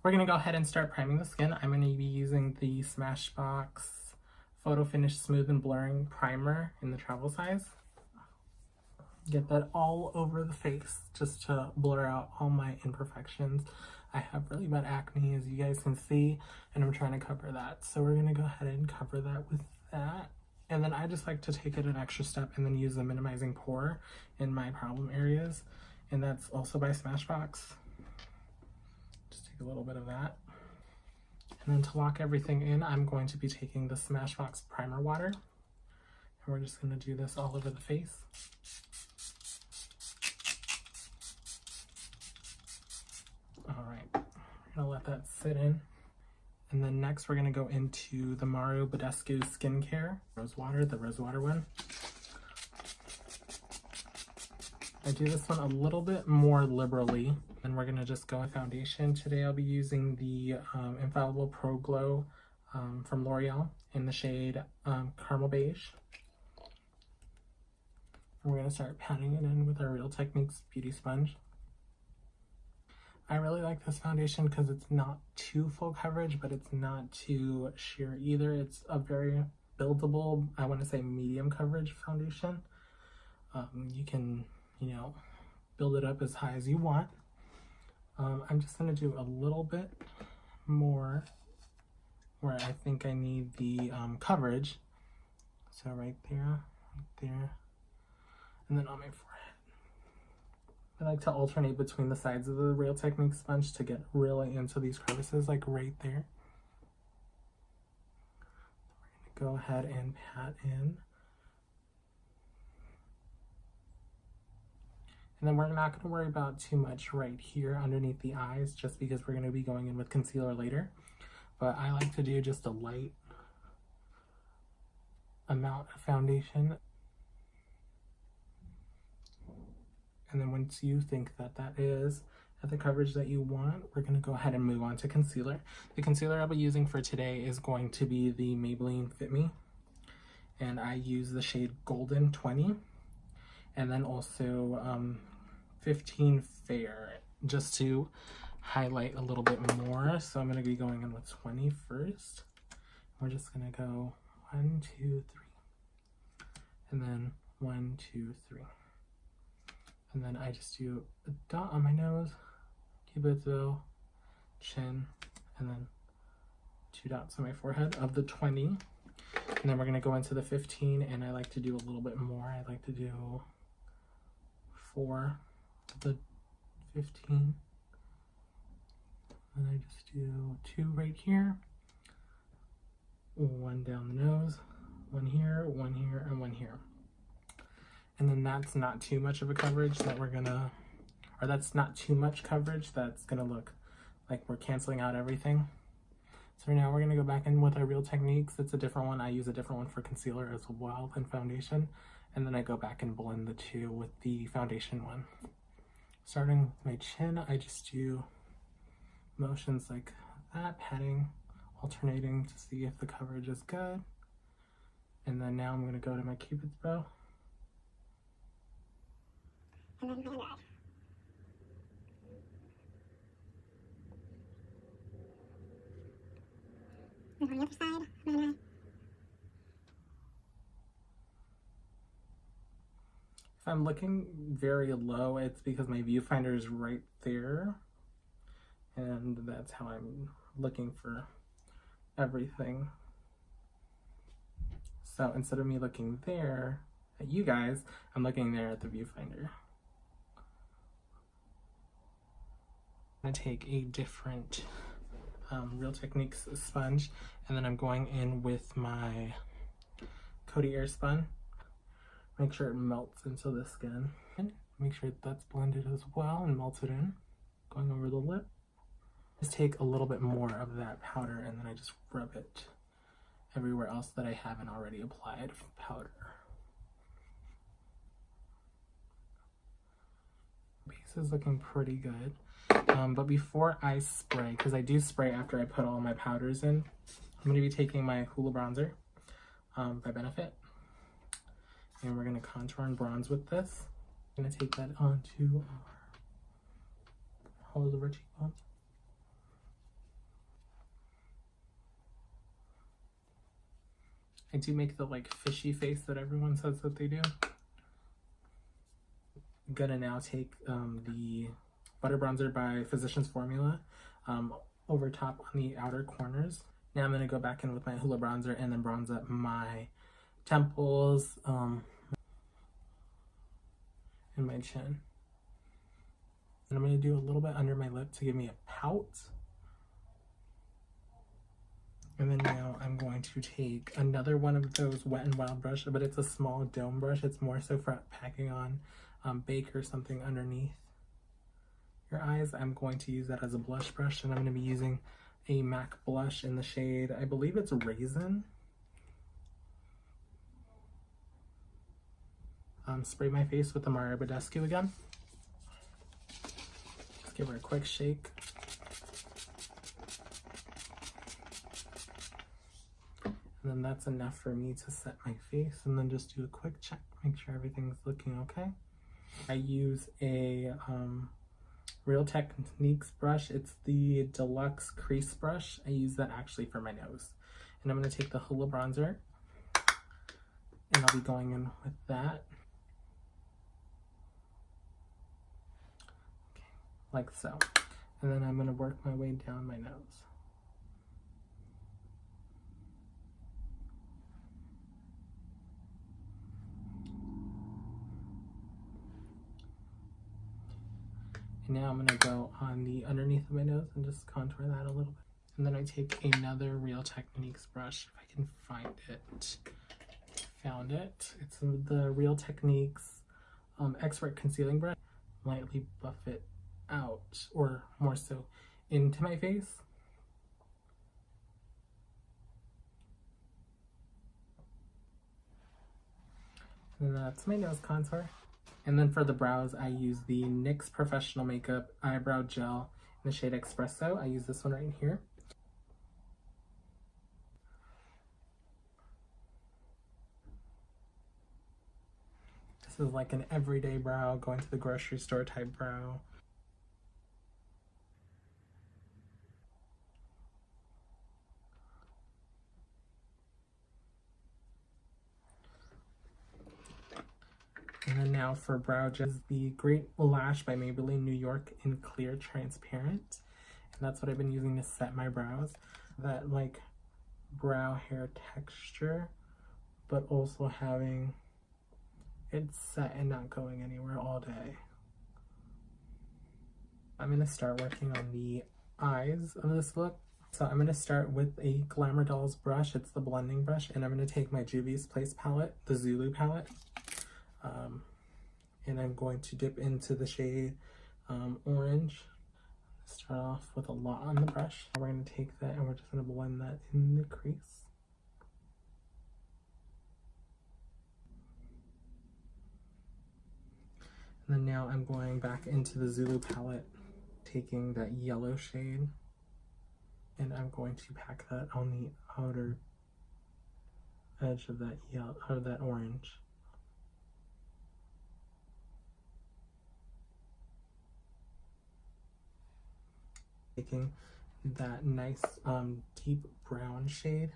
We're going to go ahead and start priming the skin. I'm going to be using the Smashbox Photo Finish Smooth and Blurring Primer in the travel size. Get that all over the face just to blur out all my imperfections. I have really bad acne, as you guys can see, and I'm trying to cover that. So we're going to go ahead and cover that with that. And then I just like to take it an extra step and then use the minimizing pore in my problem areas. And that's also by Smashbox. Just take a little bit of that. And then to lock everything in, I'm going to be taking the Smashbox Primer Water. And we're just going to do this all over the face. Alright, we're going to let that sit in. And then next we're going to go into the Mario Badescu Skincare Rose Water, the Rose Water one. I do this one a little bit more liberally. And we're going to just go with foundation. Today I'll be using the Infallible Pro Glow from L'Oreal in the shade Caramel Beige. And we're going to start patting it in with our Real Techniques Beauty Sponge. I really like this foundation because it's not too full coverage, but it's not too sheer either. It's a very buildable, I want to say medium coverage foundation. You can, build it up as high as you want. I'm just going to do a little bit more where I think I need the coverage. So right there, and then on my forehead. I like to alternate between the sides of the Real Techniques sponge to get really into these crevices, like right there. We're going to go ahead and pat in. And then we're not going to worry about too much right here underneath the eyes, just because we're going to be going in with concealer later. But I like to do just a light amount of foundation. And then once you think that that is at the coverage that you want, we're going to go ahead and move on to concealer. The concealer I'll be using for today is going to be the Maybelline Fit Me. And I use the shade Golden 20. And then also 15 Fair, just to highlight a little bit more. So I'm going to be going in with 20 first. We're just going to go 1, 2, 3. And then 1, 2, 3. And then I just do a dot on my nose, cupid's bow, chin, and then 2 dots on my forehead of the 20. And then we're going to go into the 15, and I like to do a little bit more. I like to do 4 of the 15. And I just do 2 right here, 1 down the nose, 1 here, 1 here, and 1 here. And then that's not too much of a coverage that we're gonna, or that's not too much coverage that's gonna look like we're canceling out everything. So now we're gonna go back in with our Real Techniques. It's a different one. I use a different one for concealer as well than foundation. And then I go back and blend the two with the foundation one. Starting with my chin, I just do motions like that, patting, alternating to see if the coverage is good. And then now I'm gonna go to my cupid's bow. And then my red. And on the other side, my red. If I'm looking very low, it's because my viewfinder is right there. And that's how I'm looking for everything. So instead of me looking there at you guys, I'm looking there at the viewfinder. I'm going to take a different Real Techniques sponge, and then I'm going in with my Coty Airspun. Make sure it melts into the skin. Make sure that's blended as well and melted in. Going over the lip. Just take a little bit more of that powder, and then I just rub it everywhere else that I haven't already applied powder. Base is looking pretty good. But before I spray, because I do spray after I put all my powders in, I'm going to be taking my Hoola Bronzer by Benefit. And we're going to contour and bronze with this. I'm going to take that onto our hollows of our cheekbones. I do make the like fishy face that everyone says that they do. I'm gonna now take the Butter Bronzer by Physicians Formula over top on the outer corners. Now I'm gonna go back in with my Hoola bronzer and then bronze up my temples and my chin. And I'm gonna do a little bit under my lip to give me a pout. And then now I'm going to take another one of those Wet n Wild brush, but it's a small dome brush. It's more so for packing on bake or something underneath your eyes. I'm going to use that as a blush brush, and I'm going to be using a MAC blush in the shade, I believe it's Raisin. Spray my face with the Mario Badescu again. Just give her a quick shake. And then that's enough for me to set my face, and then just do a quick check, make sure everything's looking okay. I use a Real Techniques brush. It's the Deluxe Crease brush. I use that actually for my nose. And I'm going to take the Hoola bronzer, and I'll be going in with that. Okay, like so. And then I'm going to work my way down my nose. And now I'm going to go on the underneath of my nose and just contour that a little bit. And then I take another Real Techniques brush, if I can find it. Found it. It's the Real Techniques Expert Concealing Brush. Lightly buff it out, or more so into my face. And that's my nose contour. And then for the brows, I use the NYX Professional Makeup Eyebrow Gel in the shade Espresso. I use this one right here. This is like an everyday brow, going to the grocery store type brow. And then now for brow gel, the Great Lash by Maybelline New York in Clear Transparent. And that's what I've been using to set my brows. That like brow hair texture, but also having it set and not going anywhere all day. I'm going to start working on the eyes of this look. So I'm going to start with a Glamour Dolls brush. It's the blending brush. And I'm going to take my Juvia's Place palette, the Zulu palette. And I'm going to dip into the shade Orange. Start off with a lot on the brush. We're going to take that and we're just going to blend that in the crease. And then now I'm going back into the Zulu palette, taking that yellow shade, and I'm going to pack that on the outer edge of that yellow, or that orange. Taking that nice deep brown shade,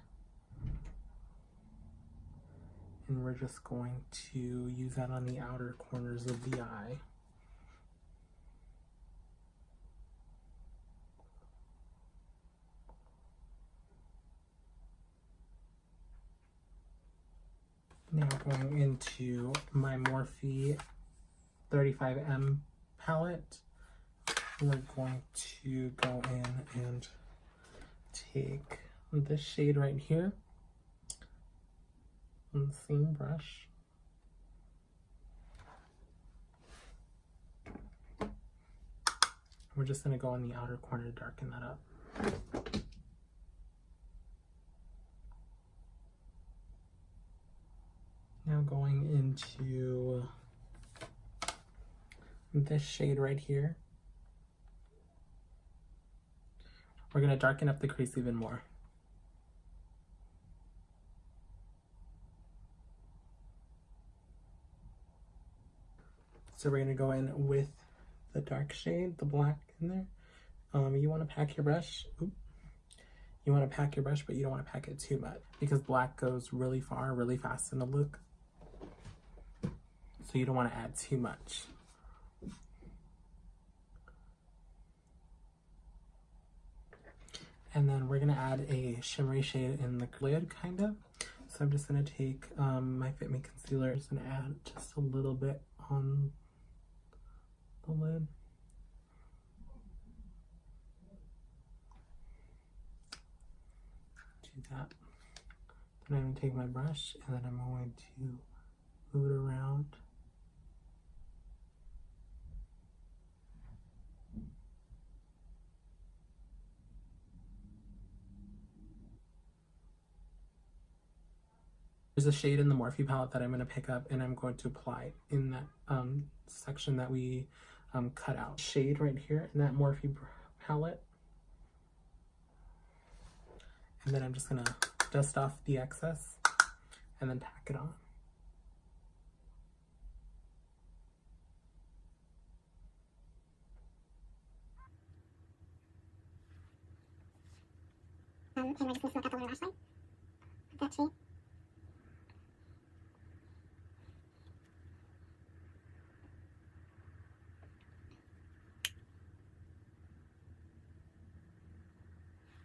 and we're just going to use that on the outer corners of the eye. Now going into my Morphe 35M palette, we're going to go in and take this shade right here on the same brush. We're just going to go on the outer corner to darken that up. Now going into this shade right here. We're going to darken up the crease even more. So we're going to go in with the dark shade, the black in there. You want to pack your brush. You You want to pack your brush, but you don't want to pack it too much because black goes really far, really fast in the look. So you don't want to add too much. And then we're going to add a shimmery shade in the lid, kind of. So I'm just going to take my Fit Me concealer and add just a little bit on the lid. Do that. Then I'm going to take my brush and then I'm going to move it around. There's a shade in the Morphe palette that I'm going to pick up and I'm going to apply in that section that we cut out. Shade right here in that Morphe palette. And then I'm just going to dust off the excess and then tack it on. And we're just going to smoke out the lower lash line with that shade.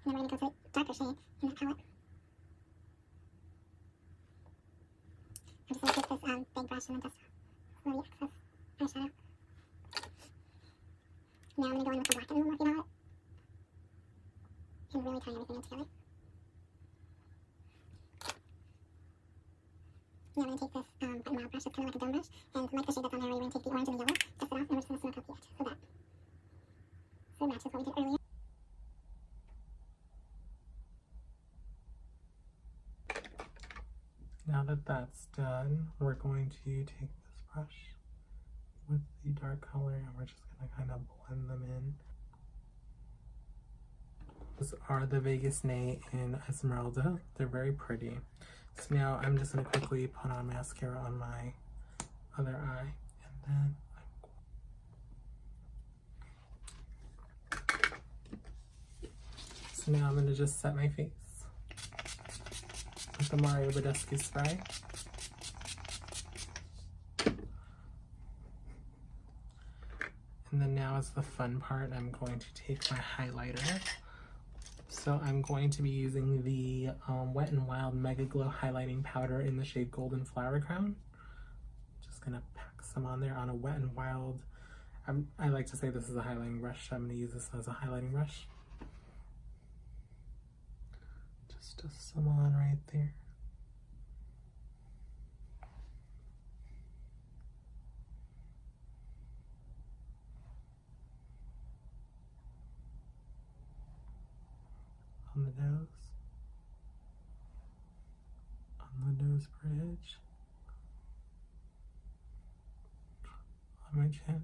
And then we're going to go to a darker shade in that palette. I'm just going to take this big brush and then dust off all the excess eyeshadow. Now I'm going to go in with the black and the Morphe palette and really tie everything in together. Now I'm going to take this wet and wild brush, it's kind of like a dome brush, and like the shade that's on there, we're going to take the orange and the yellow, dust it off, and we're just going to smoke out the edge, so it matches what we did earlier. Now that that's done, we're going to take this brush with the dark color and we're just going to kind of blend them in. These are the Vegas Nay in Esmeralda. They're very pretty. So now I'm just going to quickly put on mascara on my other eye and then so now I'm going to just set my face with the Mario Badescu spray. And then now is the fun part. I'm going to take my highlighter. So I'm going to be using the Wet n Wild Mega Glow Highlighting Powder in the shade Golden Flower Crown. Just gonna pack some on there on a Wet n Wild. I like to say this is a highlighting brush. So I'm gonna use this as a highlighting brush. Just some on right there. On the nose. On the nose bridge. On my chin.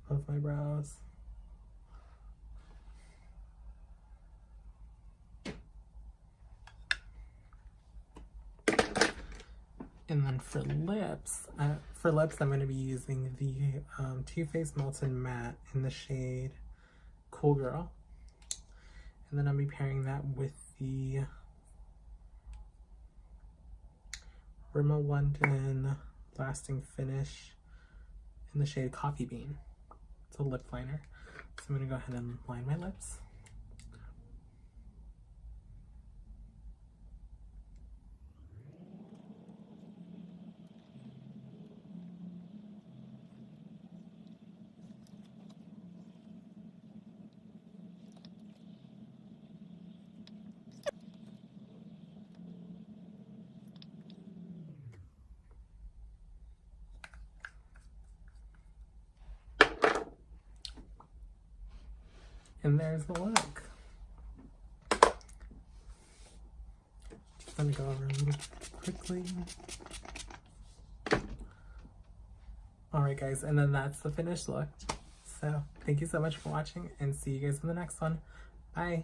Above my brows. And then for lips, I'm going to be using the Too Faced Molten Matte in the shade Cool Girl. And then I'll be pairing that with the Rimmel London Lasting Finish in the shade Coffee Bean. It's a lip liner. So I'm going to go ahead and line my lips. And there's the look. Just gonna go over a little quickly. Alright guys, and then that's the finished look. So thank you so much for watching and see you guys in the next one. Bye.